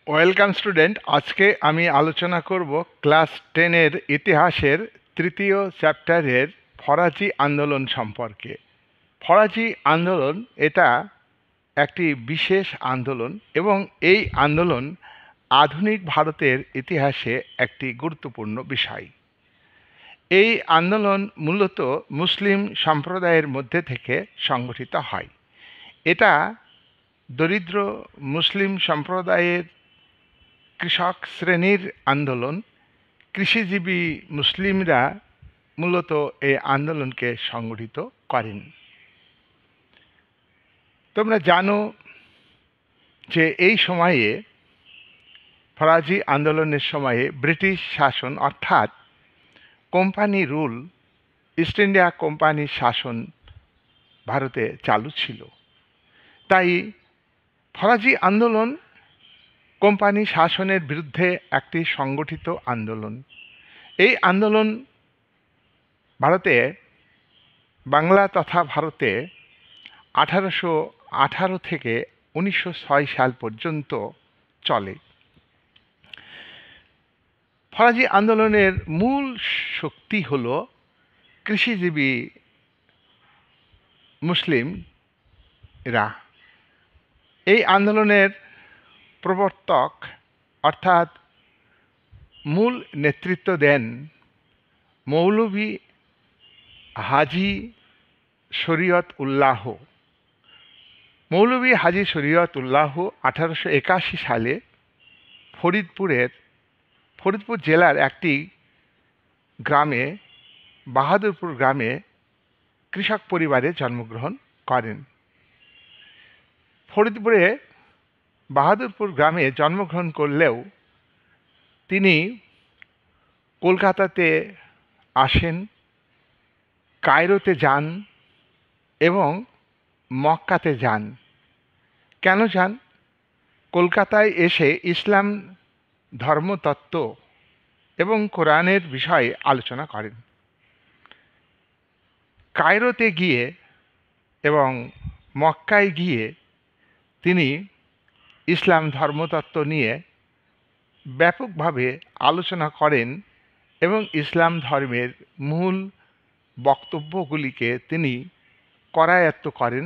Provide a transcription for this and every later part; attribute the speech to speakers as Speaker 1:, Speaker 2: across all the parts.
Speaker 1: Welcome student. আজকে আমি আলোচনা করব ক্লাস 10-এর ইতিহাসের তৃতীয় চ্যাপ্টারের ফরাজি আন্দোলন সম্পর্কে। ফরাজি আন্দোলন এটা একটি বিশেষ আন্দোলন এবং এই আন্দোলন আধুনিক ভারতের ইতিহাসে একটি গুরুত্বপূর্ণ বিষয়। এই আন্দোলন মূলত মুসলিম সম্প্রদায়ের মধ্যে থেকে সংগঠিত হয়। এটা দরিদ্র মুসলিম সম্প্রদায়ের কৃষক শ্রেণীর আন্দোলন। কৃষিজীবী মুসলিমরা মূলত এই আন্দোলনকে সংগঠিত করেন। তোমরা জানো যে এই সময়ে ফরাজি আন্দোলনের সময়ে ব্রিটিশ শাসন অর্থাৎ কোম্পানি রুল, ইস্ট ইন্ডিয়া কোম্পানির শাসন ভারতে চালু ছিল। তাই ফরাজি আন্দোলন কোম্পানি শাসনের বিরুদ্ধে একটি সংগঠিত আন্দোলন। এই আন্দোলন ভারতে, বাংলা তথা ভারতে 1818 থেকে 1906 সাল পর্যন্ত চলে। ফরাজি আন্দোলনের মূল শক্তি হল কৃষিজীবী মুসলিমরা। এই আন্দোলনের প্রবর্তক অর্থাৎ মূল নেতৃত্ব দেন মৌলভী হাজি শরীয়ত উল্লাহ। মৌলভী হাজি শরীয়ত উল্লাহ 1881 সালে ফরিদপুর জেলার একটি গ্রামে, বাহাদুরপুর গ্রামে কৃষক পরিবারে জন্মগ্রহণ করেন। ফরিদপুরে বাহাদুরপুর গ্রামে জন্মগ্রহণ করলেও তিনি কলকাতাতে আসেন, কায়রোতে যান এবং মক্কাতে যান। কেন যান? কলকাতায় এসে ইসলাম ধর্মতত্ত্ব এবং কোরআনের বিষয়ে আলোচনা করেন। কায়রোতে গিয়ে এবং মক্কায় গিয়ে তিনি ইসলাম ধর্মতত্ত্ব নিয়ে ব্যাপকভাবে আলোচনা করেন এবং ইসলাম ধর্মের মূল বক্তব্যগুলিকে তিনি করায়ত্ত করেন।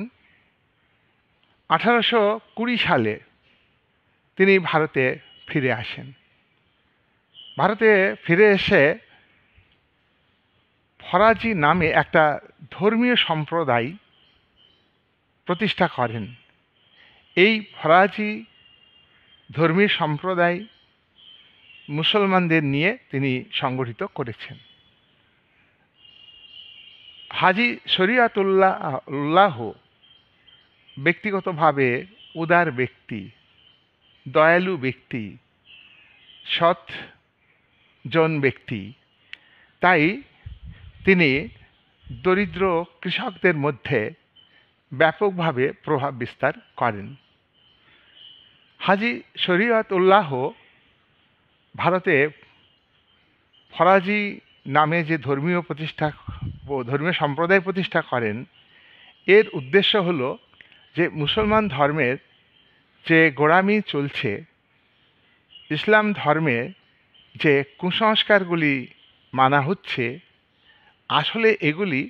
Speaker 1: 1820 সালে তিনি ভারতে ফিরে আসেন। ভারতে ফিরে এসে ফরাজি নামে একটা ধর্মীয় সম্প্রদায় প্রতিষ্ঠা করেন। এই ফরাজি ধর্মীয় সম্প্রদায় মুসলমানদের নিয়ে তিনি সংগঠিত করেছেন। হাজি শরীয়তুল্লাহ ব্যক্তিগতভাবে উদার ব্যক্তি, দয়ালু ব্যক্তি, সৎজন ব্যক্তি। তাই তিনি দরিদ্র কৃষকদের মধ্যে ব্যাপকভাবে প্রভাব বিস্তার করেন। হাজি শরীয়তুল্লাহ ভারতে ফরাজি নামে যে ধর্মীয় সম্প্রদায় প্রতিষ্ঠা করেন, এর উদ্দেশ্য হল যে মুসলমান ধর্মের যে গোঁড়ামি চলছে, ইসলাম ধর্মে যে কুসংস্কারগুলি মানা হচ্ছে, আসলে এগুলি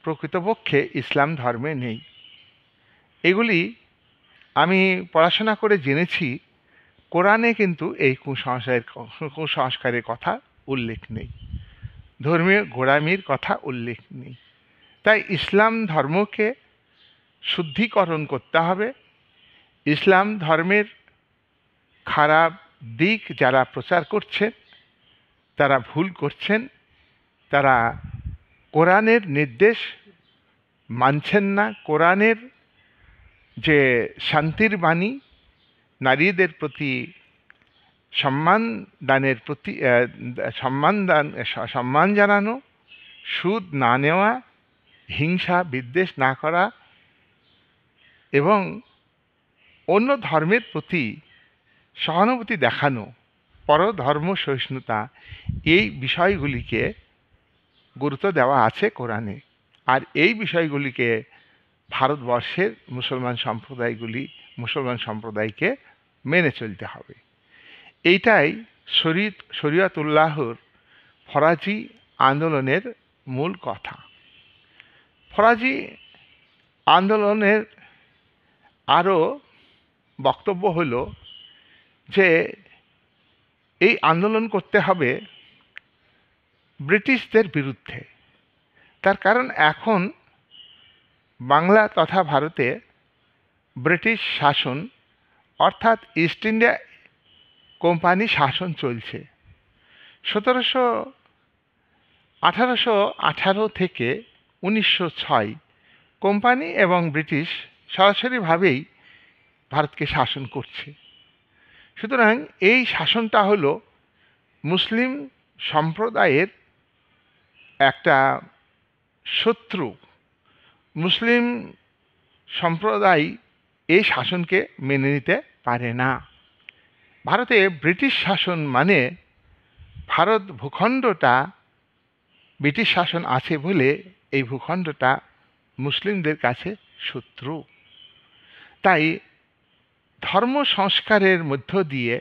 Speaker 1: প্রকৃতপক্ষে ইসলাম ধর্মে নেই। এগুলি আমি পড়াশোনা করে জেনেছি, কোরআনে কিন্তু এই কুসংস্কারের কথা উল্লেখ নেই, ধর্মীয় গোঁড়ামির কথা উল্লেখ নেই। তাই ইসলাম ধর্মকে শুদ্ধিকরণ করতে হবে। ইসলাম ধর্মের খারাপ দিক যারা প্রচার করছেন তারা ভুল করছেন, তারা কোরআনের নির্দেশ মানছেন না। কোরআনের যে শান্তির বাণী, নারীদের প্রতি সম্মান জানানো, সুদ না নেওয়া, হিংসা বিদ্বেষ না করা এবং অন্য ধর্মের প্রতি সহানুভূতি দেখানো, পরধর্ম সহিষ্ণুতা, এই বিষয়গুলিকে গুরুত্ব দেওয়া আছে কোরআনে। আর এই বিষয়গুলিকে ভারতবর্ষের মুসলমান সম্প্রদায়কে মেনে চলতে হবে। এইটাই শরীয়তুল্লাহর ফরাজি আন্দোলনের মূল কথা। ফরাজি আন্দোলনের আরও বক্তব্য হল যে এই আন্দোলন করতে হবে ব্রিটিশদের বিরুদ্ধে। তার কারণ এখন বাংলা তথা ভারতে ব্রিটিশ শাসন অর্থাৎ ইস্ট ইন্ডিয়া কোম্পানি শাসন চলছে। 1818 থেকে 1906 কোম্পানি এবং ব্রিটিশ সরাসরিভাবেই ভারতকে শাসন করছে। সুতরাং এই শাসনটা হলো মুসলিম সম্প্রদায়ের একটা শত্রু। মুসলিম সম্প্রদায় এই শাসনকে মেনে নিতে পারে না। ভারতে ব্রিটিশ শাসন মানে ভারত ভূখণ্ডটা ব্রিটিশ শাসন আছে বলে এই ভূখণ্ডটা মুসলিমদের কাছে শত্রু। তাই ধর্ম সংস্কারের মধ্য দিয়ে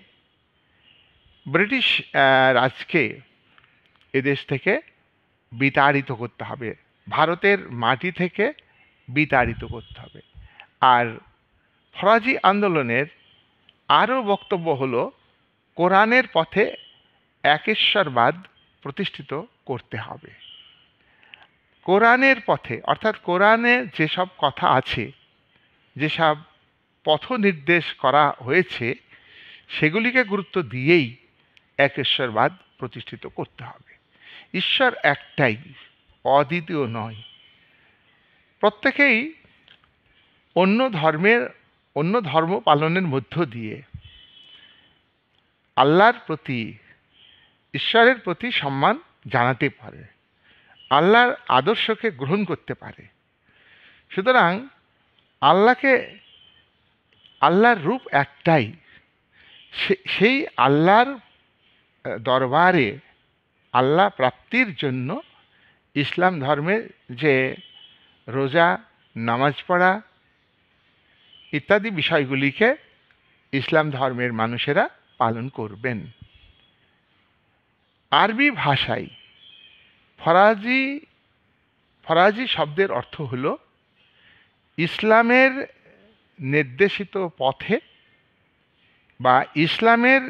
Speaker 1: ব্রিটিশ রাজকে এদেশ থেকে বিতাড়িত করতে হবে, ভারতের মাটি থেকে বিতাড়িত করতে হবে। আর ফরাজি আন্দোলনের আরও বক্তব্য হলো কোরআনের পথে একেশ্বরবাদ প্রতিষ্ঠিত করতে হবে। কোরআনের পথে অর্থাৎ কোরআনে যেসব কথা আছে, যেসব পথ নির্দেশ করা হয়েছে, সেগুলিকে গুরুত্ব দিয়েই একেশ্বরবাদ প্রতিষ্ঠিত করতে হবে। ঈশ্বর একটাই, অদ্বিতীয় নয়। প্রত্যেকেই অন্য ধর্ম পালনের মধ্য দিয়ে আল্লাহর প্রতি, ঈশ্বরের প্রতি সম্মান জানাতে পারে, আল্লাহর আদর্শকে গ্রহণ করতে পারে। সুতরাং আল্লাহর রূপ একটাই। সেই আল্লাহর দরবারে আল্লাহ প্রাপ্তির জন্য ইসলাম ধর্মের যে রোজা, নামাজ পড়া ইত্যাদি বিষয়গুলিকে ইসলাম ধর্মের মানুষেরা পালন করবেন। আরবি ভাষায় ফরাজি শব্দের অর্থ হল ইসলামের নির্দেশিত পথে বা ইসলামের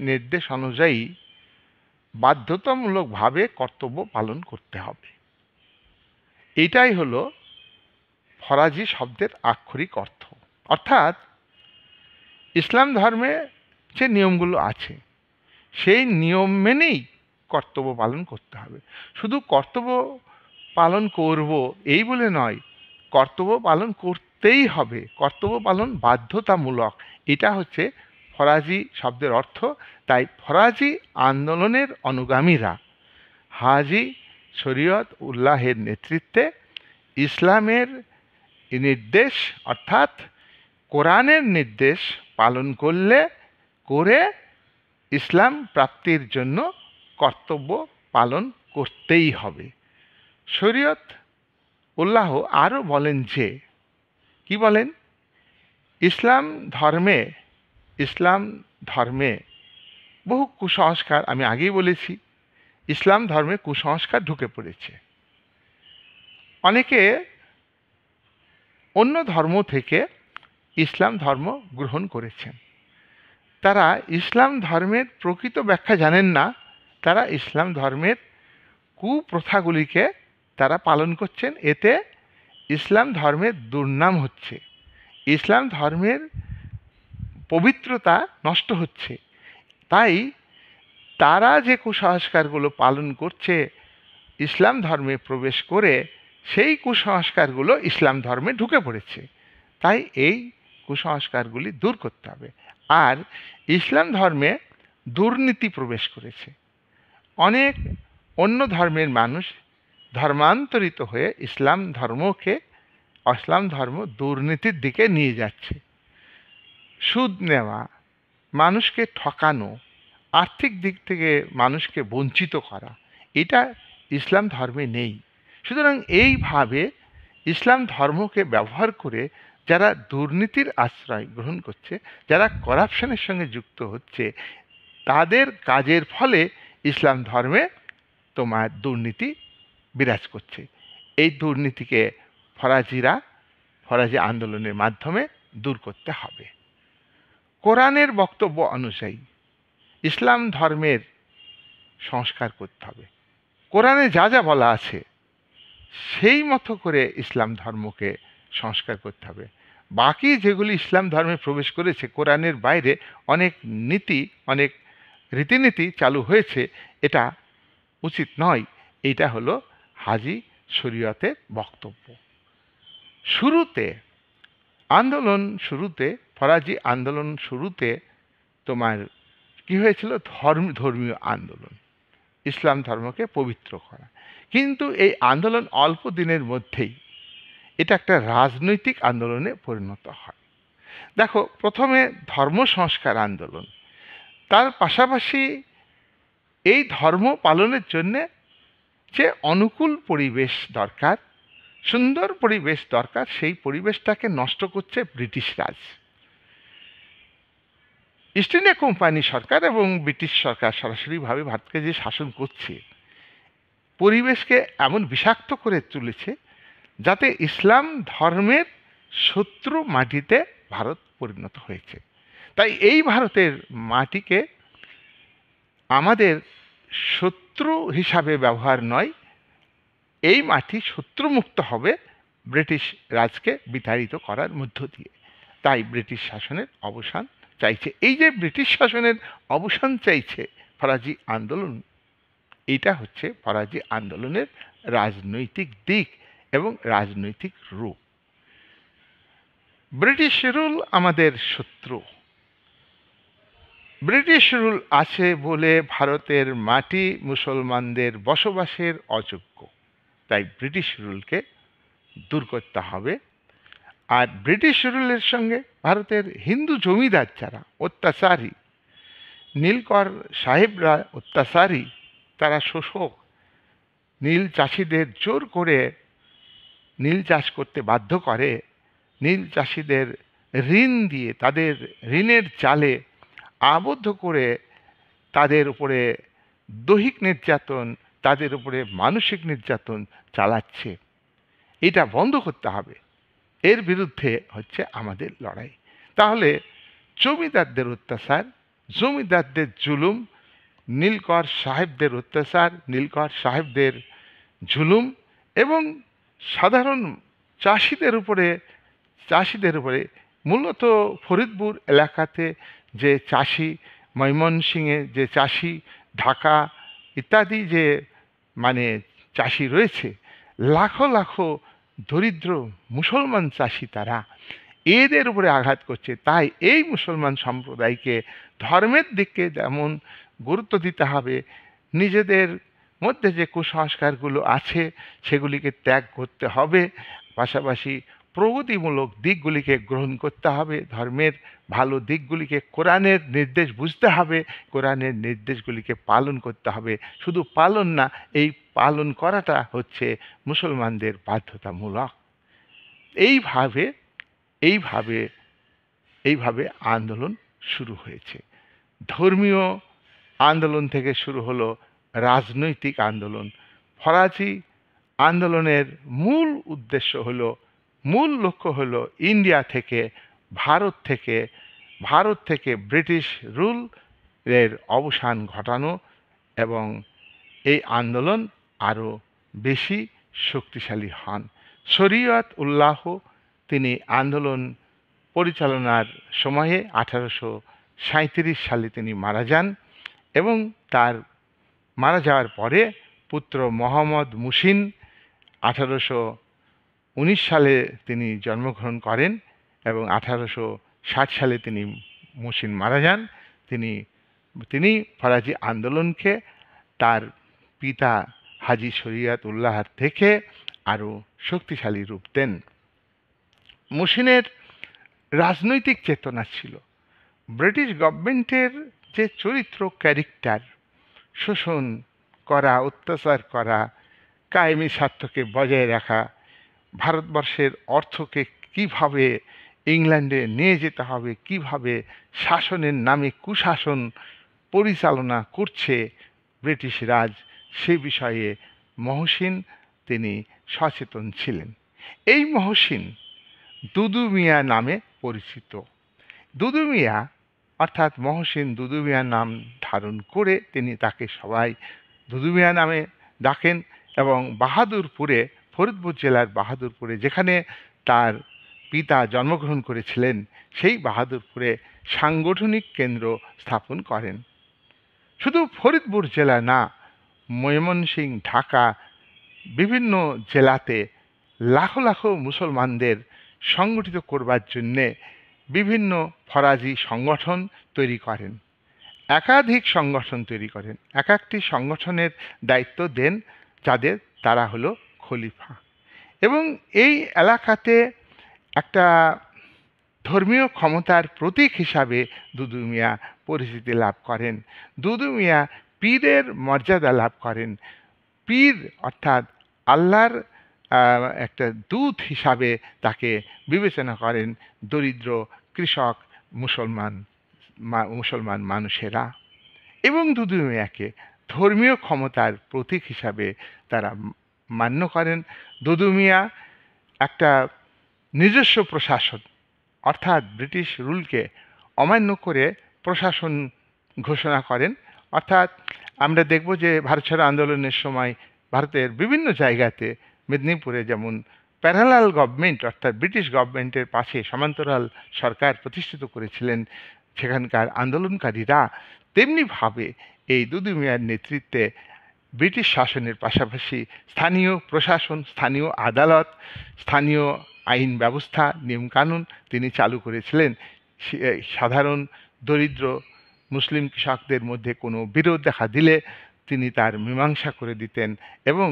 Speaker 1: নির্দেশ অনুযায়ী বাধ্যতামূলকভাবে কর্তব্য পালন করতে হবে। এটাই হলো ফরাজি শব্দের আক্ষরিক অর্থ। অর্থাৎ ইসলাম ধর্মে যে নিয়মগুলো আছে সেই নিয়ম মেনেই কর্তব্য পালন করতে হবে। শুধু কর্তব্য পালন করব এই বলে নয়, কর্তব্য পালন করতেই হবে, কর্তব্য পালন বাধ্যতামূলক। এটা হচ্ছে ফরাজি শব্দের অর্থ। তাই ফরাজি আন্দোলনের অনুগামীরা হাজী শরীয়ত উল্লাহের নেতৃত্বে ইসলামের নির্দেশ অর্থাৎ কোরআনের নির্দেশ পালন করে ইসলাম প্রাপ্তির জন্য কর্তব্য পালন করতেই হবে। শরীয়ত উল্লাহ আরও বলেন যে, কি বলেন? ইসলাম ধর্মে বহু কুসংস্কার, আমি আগেই বলেছি, ইসলাম ধর্মে কুসংস্কার ঢুকে পড়েছে। অনেকে অন্য ধর্ম থেকে ইসলাম ধর্ম গ্রহণ করেছেন। তারা ইসলাম ধর্মের প্রকৃত ব্যাখ্যা জানেন না, তারা ইসলাম ধর্মের কুপ্রথাগুলিকে তারা পালন করছেন। এতে ইসলাম ধর্মের দুর্নাম হচ্ছে, ইসলাম ধর্মের পবিত্রতা নষ্ট হচ্ছে। তাই তারা যে কুসংস্কারগুলো পালন করছে ইসলাম ধর্মে প্রবেশ করে, সেই কুসংস্কারগুলো ইসলাম ধর্মে ঢুকে পড়েছে। তাই এই কুসংস্কারগুলি দূর করতে হবে। আর ইসলাম ধর্মে দুর্নীতি প্রবেশ করেছে। অনেক অন্য ধর্মের মানুষ ধর্মান্তরিত হয়ে ইসলাম ধর্ম দুর্নীতির দিকে নিয়ে যাচ্ছে। সুদ নেওয়া, মানুষকে ঠকানো, আর্থিক দিক থেকে মানুষকে বঞ্চিত করা, এটা ইসলাম ধর্মে নেই। সুতরাং এইভাবে ইসলাম ধর্মকে ব্যবহার করে যারা দুর্নীতির আশ্রয় গ্রহণ করছে, যারা করাপশনের সঙ্গে যুক্ত হচ্ছে, তাদের কাজের ফলে ইসলাম ধর্মে তোমার দুর্নীতি বিরাজ করছে। এই দুর্নীতিকে ফরাজি আন্দোলনের মাধ্যমে দূর করতে হবে। কোরআনের বক্তব্য অনুযায়ী ইসলাম ধর্মের সংস্কার করতে হবে। কোরআনে যা যা বলা আছে সেই মতো করে ইসলাম ধর্মকে সংস্কার করতে হবে। বাকি যেগুলি ইসলাম ধর্মে প্রবেশ করেছে, কোরআনের বাইরে অনেক নীতি, অনেক রীতিনীতি চালু হয়েছে, এটা উচিত নয়। এইটা হলো হাজি শরীয়তের বক্তব্য। ফরাজি আন্দোলন শুরুতে তোমার কি হয়েছিল? ধর্মীয় আন্দোলন, ইসলাম ধর্মকে পবিত্র করা। কিন্তু এই আন্দোলন অল্প দিনের মধ্যেই এটা একটা রাজনৈতিক আন্দোলনে পরিণত হয়। দেখো, প্রথমে ধর্ম সংস্কার আন্দোলন, তার পাশাপাশি এই ধর্ম পালনের জন্যে যে অনুকূল পরিবেশ দরকার, সুন্দর পরিবেশ দরকার, সেই পরিবেশটাকে নষ্ট করছে ব্রিটিশ রাজ। ইস্ট ইন্ডিয়া কোম্পানি সরকার এবং ব্রিটিশ সরকার সরাসরিভাবে ভারতকে যে শাসন করছে, পরিবেশকে এমন বিষাক্ত করে তুলেছে যাতে ইসলাম ধর্মের শত্রু মাটিতে ভারত পরিণত হয়েছে। তাই এই ভারতের মাটিকে আমাদের শত্রু হিসাবে ব্যবহার নয়, এই মাটি শত্রুমুক্ত হবে ব্রিটিশ রাজকে বিতাড়িত করার মধ্য দিয়ে। তাই ব্রিটিশ শাসনের অবসান চাইছে। এই যে ব্রিটিশ শাসনের অবসান চাইছে ফরাজি আন্দোলন, এটা হচ্ছে ফরাজি আন্দোলনের রাজনৈতিক দিক এবং রাজনৈতিক রূপ। ব্রিটিশ রুল আমাদের শত্রু। ব্রিটিশ রুল আছে বলে ভারতের মাটি মুসলমানদের বসবাসের অযোগ্য। তাই ব্রিটিশ রুলকে দূর করতে হবে। আর ব্রিটিশ রুলের সঙ্গে ভারতের হিন্দু জমিদার যারা অত্যাচারী, নীলকর সাহেবরা অত্যাচারী, তারা শোষক, নীল চাষিদের জোর করে নীল চাষ করতে বাধ্য করে, নীল চাষিদের ঋণ দিয়ে, তাদের ঋণের জালে আবদ্ধ করে তাদের উপরে দৈহিক নির্যাতন, তাদের উপরে মানসিক নির্যাতন চালাচ্ছে। এটা বন্ধ করতে হবে। এর বিরুদ্ধে হচ্ছে আমাদের লড়াই। তাহলে জমিদারদের অত্যাচার, জমিদারদের জুলুম, নীলকর সাহেবদের অত্যাচার, নীলকর সাহেবদের জুলুম এবং সাধারণ চাষিদের উপরে মূলত ফরিদপুর এলাকাতে যে চাষি, ময়মনসিংহে যে চাষি, ঢাকা ইত্যাদি যে মানে চাষি রয়েছে, লাখো লাখো দরিদ্র মুসলমান চাষি, তারা এদের উপরে আঘাত করছে। তাই এই মুসলমান সম্প্রদায়কে ধর্মের দিকে যেমন গুরুত্ব দিতে হবে, নিজেদের মধ্যে যে কুসংস্কারগুলো আছে সেগুলিকে ত্যাগ করতে হবে, পাশাপাশি প্রগতিমূলক দিকগুলিকে গ্রহণ করতে হবে, ধর্মের ভালো দিকগুলিকে, কোরআনের নির্দেশ বুঝতে হবে, কোরআনের নির্দেশগুলিকে পালন করতে হবে। শুধু পালন না, এই পালন করাটা হচ্ছে মুসলমানদের বাধ্যতামূলক। এইভাবে এইভাবে এইভাবে আন্দোলন শুরু হয়েছে। ধর্মীয় আন্দোলন থেকে শুরু হলো রাজনৈতিক আন্দোলন। ফরাজি আন্দোলনের মূল লক্ষ্য হলো ইন্ডিয়া থেকে, ভারত থেকে ব্রিটিশ রুল এর অবসান ঘটানো এবং এই আন্দোলন আরও বেশি শক্তিশালী হন। শরীয়ত উল্লাহ তিনি আন্দোলন পরিচালনার সময়ে 1837 সালে তিনি মারা যান এবং তার মারা যাওয়ার পরে পুত্র মোহাম্মদ মুহসিন 1819 সালে তিনি জন্মগ্রহণ করেন এবং 1860 সালে তিনি মুহসিন মারা যান। তিনি ফরাজি আন্দোলনকে তার পিতা হাজি শরীয়ত উল্লাহর থেকে আরও শক্তিশালী রূপ দেন। মুহসিনের রাজনৈতিক চেতনা ছিল। ব্রিটিশ গভর্নমেন্টের যে চরিত্র, ক্যারেক্টার, শোষণ করা, অত্যাচার করা, কায়েমি স্বার্থকে বজায় রাখা, ভারতবর্ষের অর্থকে কিভাবে ইংল্যান্ডে নিয়ে যেতে হবে, কিভাবে শাসনের নামে কুশাসন পরিচালনা করছে ব্রিটিশ রাজ, সে বিষয়ে মহসিন তিনি সচেতন ছিলেন। এই মহসিন দুদু মিয়া নামে পরিচিত। দুদু মিয়া অর্থাৎ মহসিন দুদু মিয়া নাম ধারণ করে তাকে সবাই দুদু মিয়া নামে ডাকেন এবং বাহাদুরপুরে, ফরিদপুর জেলার বাহাদুরপুরে, যেখানে তার পিতা জন্মগ্রহণ করেছিলেন, সেই বাহাদুরপুরে সাংগঠনিক কেন্দ্র স্থাপন করেন। শুধু ফরিদপুর জেলা না, ময়মনসিংহ, ঢাকা, বিভিন্ন জেলাতে লাখো লাখো মুসলমানদের সংগঠিত করবার জন্যে বিভিন্ন ফরাজি সংগঠন তৈরি করেন, একাধিক সংগঠন তৈরি করেন। এক একটি সংগঠনের দায়িত্ব দেন যাদের, তারা হলো খলিফা। এবং এই এলাকাতে একটা ধর্মীয় ক্ষমতার প্রতীক হিসাবে দুদু মিয়া পরিচিতি লাভ করেন। দুদু মিয়া পীরের মর্যাদা লাভ করেন। পীর অর্থাৎ আল্লাহর একটা দূত হিসাবে তাকে বিবেচনা করেন দরিদ্র কৃষক মুসলমান মানুষেরা। এবং দুদু মিয়াকে ধর্মীয় ক্ষমতার প্রতীক হিসাবে তারা মান্য করেন। দুদু মিয়া একটা নিজস্ব প্রশাসন, অর্থাৎ ব্রিটিশ রুলকে অমান্য করে প্রশাসন ঘোষণা করেন। অর্থাৎ আমরা দেখব যে ভারত ছাড়ো আন্দোলনের সময় ভারতের বিভিন্ন জায়গাতে, মেদিনীপুরে যেমন প্যারালাল গভর্নমেন্ট অর্থাৎ ব্রিটিশ গভর্নমেন্টের পাশে সমান্তরাল সরকার প্রতিষ্ঠিত করেছিলেন সেখানকার আন্দোলনকারীরা, তেমনিভাবে এই দুদু মিয়ার নেতৃত্বে ব্রিটিশ শাসনের পাশাপাশি স্থানীয় প্রশাসন, স্থানীয় আদালত, স্থানীয় আইন ব্যবস্থা, নিয়মকানুন তিনি চালু করেছিলেন। সাধারণ দরিদ্র মুসলিম কৃষকদের মধ্যে কোনো বিরোধ দেখা দিলে তিনি তার মীমাংসা করে দিতেন এবং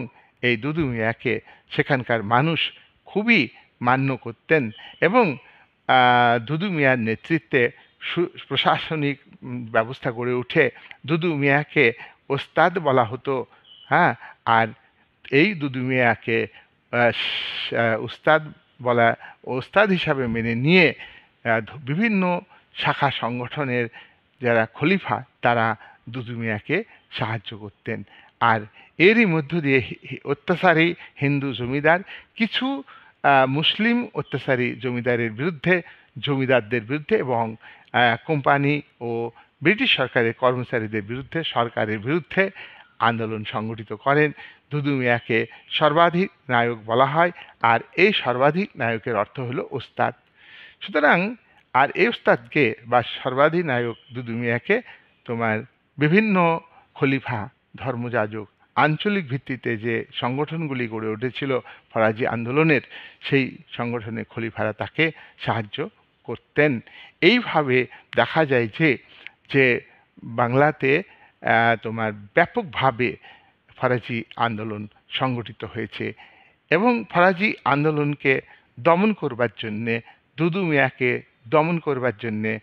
Speaker 1: এই দুদু মিয়াকে সেখানকার মানুষ খুবই মান্য করতেন। এবং দুদু মিয়ার নেতৃত্বে প্রশাসনিক ব্যবস্থা গড়ে উঠে। দুদু মিয়াকে ওস্তাদ বলা হতো। হ্যাঁ, আর এই দুদু মিয়াকে ওস্তাদ হিসাবে মেনে নিয়ে বিভিন্ন শাখা সংগঠনের যারা খলিফা তারা দুদু মিয়াকে সাহায্য করতেন। আর এরই মধ্য দিয়ে অত্যাচারী হিন্দু জমিদার কিছু মুসলিম অত্যাচারী জমিদারদের বিরুদ্ধে এবং কোম্পানি ও ব্রিটিশ সরকারের কর্মচারীদের বিরুদ্ধে, সরকারের বিরুদ্ধে আন্দোলন সংগঠিত করেন। দুদু মিয়াকে সর্বাধিক নায়ক বলা হয়, আর এই সর্বাধিক নায়কের অর্থ হলো ওস্তাদ। সুতরাং আর এই ওস্তাদকে বা সর্বাধিনায়ক দুদু মিয়াকে তোমার বিভিন্ন খলিফা, ধর্মযাজক, আঞ্চলিক ভিত্তিতে যে সংগঠনগুলি গড়ে উঠেছিল ফরাজি আন্দোলনের, সেই সংগঠনের খলিফারা তাকে সাহায্য করতেন। এইভাবে দেখা যায় যে বাংলাতে তোমার ব্যাপকভাবে ফরাজি আন্দোলন সংগঠিত হয়েছে এবং ফরাজি আন্দোলনকে দমন করবার জন্যে, দুদু মিয়াকে দমন করবার জন্যে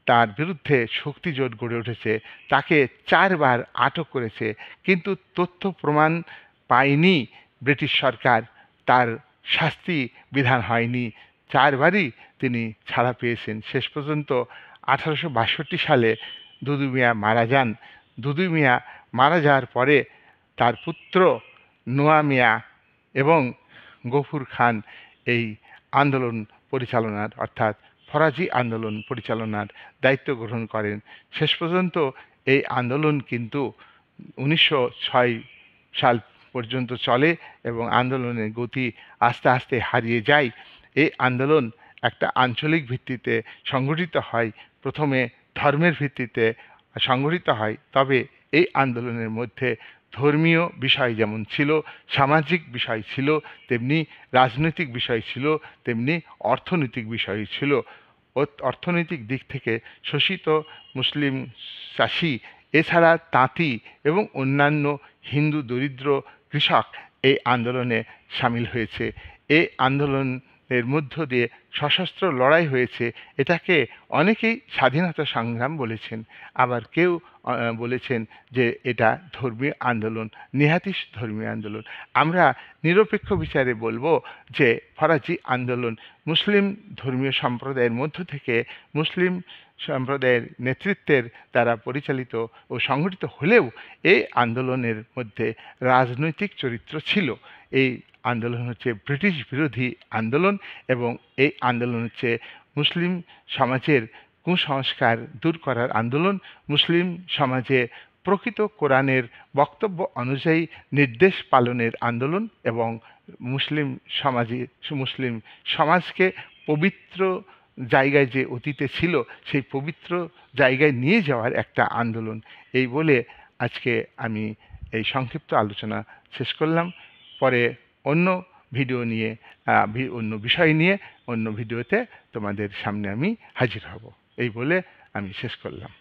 Speaker 1: তার বিরুদ্ধে শক্তিজোট গড়ে উঠেছে। তাকে 4 বার আটক করেছে, কিন্তু তথ্য প্রমাণ পায়নি ব্রিটিশ সরকার, তার শাস্তি বিধান হয়নি। 4 বারই তিনি ছাড়া পেয়েছেন। শেষ পর্যন্ত 1862 সালে দুদু মিয়া মারা যান। দুদু মিয়া মারা যাওয়ার পরে তার পুত্র নোয়া মিয়া এবং গফুর খান এই আন্দোলন পরিচালনার, অর্থাৎ ফরাজি আন্দোলন পরিচালনার দায়িত্ব গ্রহণ করেন। শেষ পর্যন্ত এই আন্দোলন কিন্তু 1906 সাল পর্যন্ত চলে এবং আন্দোলনের গতি আস্তে আস্তে হারিয়ে যায়। এই আন্দোলন একটা আঞ্চলিক ভিত্তিতে সংগঠিত হয়, প্রথমে ধর্মের ভিত্তিতে সংগঠিত হয়, তবে এই আন্দোলনের মধ্যে ধর্মীয় বিষয় যেমন ছিল, সামাজিক বিষয় ছিল, তেমনি রাজনৈতিক বিষয় ছিল, তেমনি অর্থনৈতিক বিষয় ছিল। অর্থনৈতিক দিক থেকে শোষিত মুসলিম চাষি, এছাড়া তাঁতি এবং অন্যান্য হিন্দু দরিদ্র কৃষক এই আন্দোলনে সামিল হয়েছে। এই আন্দোলন এর মধ্য দিয়ে সশস্ত্র লড়াই হয়েছে, এটাকে অনেকেই স্বাধীনতা সংগ্রাম বলেছেন। আবার কেউ বলেছেন যে এটা ধর্মীয় আন্দোলন, নেহাতি ধর্মীয় আন্দোলন। আমরা নিরপেক্ষ বিচারে বলবো যে ফরাজি আন্দোলন মুসলিম ধর্মীয় সম্প্রদায়ের মধ্য থেকে মুসলিম সম্প্রদায়ের নেতৃত্বের দ্বারা পরিচালিত ও সংগঠিত হলেও এই আন্দোলনের মধ্যে রাজনৈতিক চরিত্র ছিল। এই আন্দোলন হচ্ছে ব্রিটিশ বিরোধী আন্দোলন এবং এই আন্দোলন হচ্ছে মুসলিম সমাজের কুসংস্কার দূর করার আন্দোলন, মুসলিম সমাজে প্রকৃত কোরআনের বক্তব্য অনুযায়ী নির্দেশ পালনের আন্দোলন এবং মুসলিম সমাজে মুসলিম সমাজকে পবিত্র জায়গায় যে অতীতে ছিল সেই পবিত্র জায়গায় নিয়ে যাওয়ার একটা আন্দোলন। এই বলে আজকে আমি এই সংক্ষিপ্ত আলোচনা শেষ করলাম। পরে অন্য ভিডিও নিয়ে অন্য বিষয় নিয়ে অন্য ভিডিওতে তোমাদের সামনে আমি হাজির হব। এই বলে আমি শেষ করলাম।